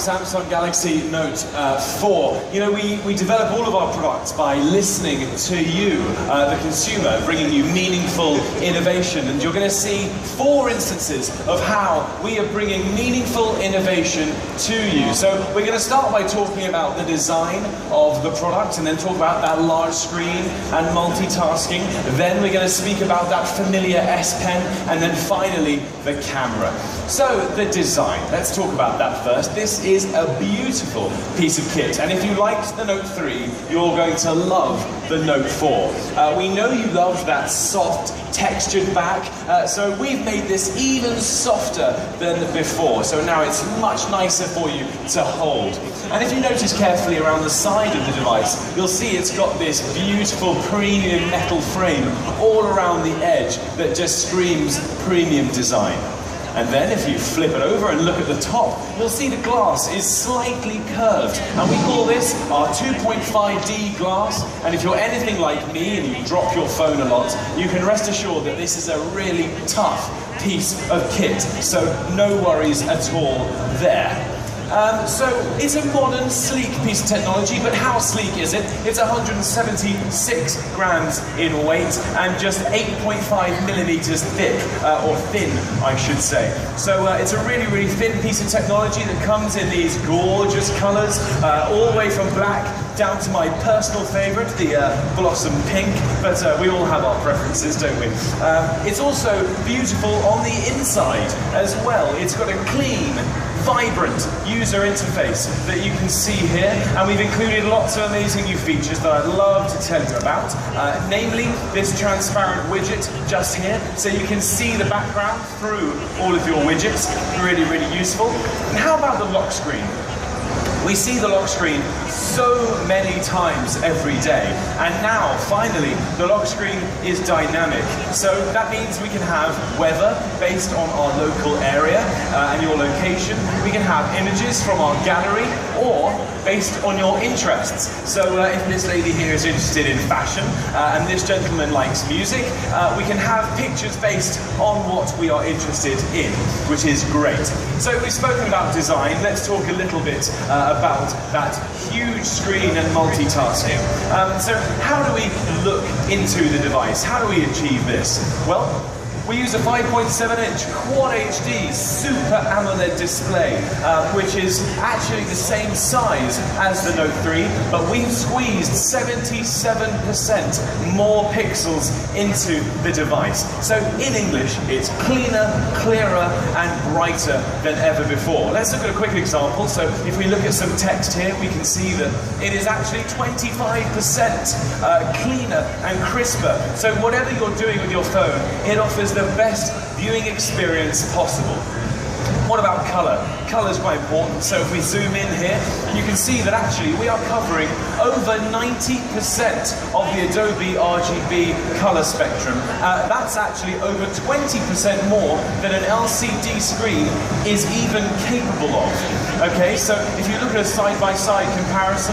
Samsung Galaxy Note 4. You know, we develop all of our products by listening to you, the consumer, bringing you meaningful innovation. And you're going to see 4 instances of how we are bringing meaningful innovation to you. So we're going to start by talking about the design of the product, and then talk about that large screen and multitasking. Then we're going to speak about that familiar S Pen, and then finally the camera. So the design, let's talk about that first. This is a beautiful piece of kit, and if you liked the Note 3, you're going to love the Note 4. We know you love that soft, textured back, so we've made this even softer than before, so now it's much nicer for you to hold. And if you notice carefully around the side of the device, you'll see it's got this beautiful premium metal frame all around the edge that just screams premium design. And then if you flip it over and look at the top, you'll see the glass is slightly curved. And we call this our 2.5D glass. And if you're anything like me and you drop your phone a lot, you can rest assured that this is a really tough piece of kit. So no worries at all there. So it's a modern, sleek piece of technology, but how sleek is it? It's 176 grams in weight and just 8.5 millimeters thick, or thin, I should say. So it's a really, really thin piece of technology that comes in these gorgeous colors, all the way from black down to my personal favorite, the blossom pink, but we all have our preferences, don't we? It's also beautiful on the inside as well. It's got a clean, vibrant user interface that you can see here, and we've included lots of amazing new features that I'd love to tell you about, namely this transparent widget just here, so you can see the background through all of your widgets. Really, really useful. And how about the lock screen? We see the lock screen so many times every day, and now finally the lock screen is dynamic. So that means we can have weather based on our local area and your location. We can have images from our gallery, or based on your interests. So if this lady here is interested in fashion and this gentleman likes music, we can have pictures based on what we are interested in, which is great. So we've spoken about design. Let's talk a little bit about that huge screen and multitasking. So how do we look into the device? How do we achieve this? Well, we use a 5.7-inch Quad HD Super AMOLED display, which is actually the same size as the Note 3, but we've squeezed 77% more pixels into the device. So in English, it's cleaner, clearer, and brighter than ever before. Let's look at a quick example. So if we look at some text here, we can see that it is actually 25% cleaner and crisper. So whatever you're doing with your phone, it offers the best viewing experience possible. What about colour? Colour is quite important, so if we zoom in here, you can see that actually we are covering over 90% of the Adobe RGB colour spectrum. That's actually over 20% more than an LCD screen is even capable of. Okay, so if you look at a side-by-side comparison,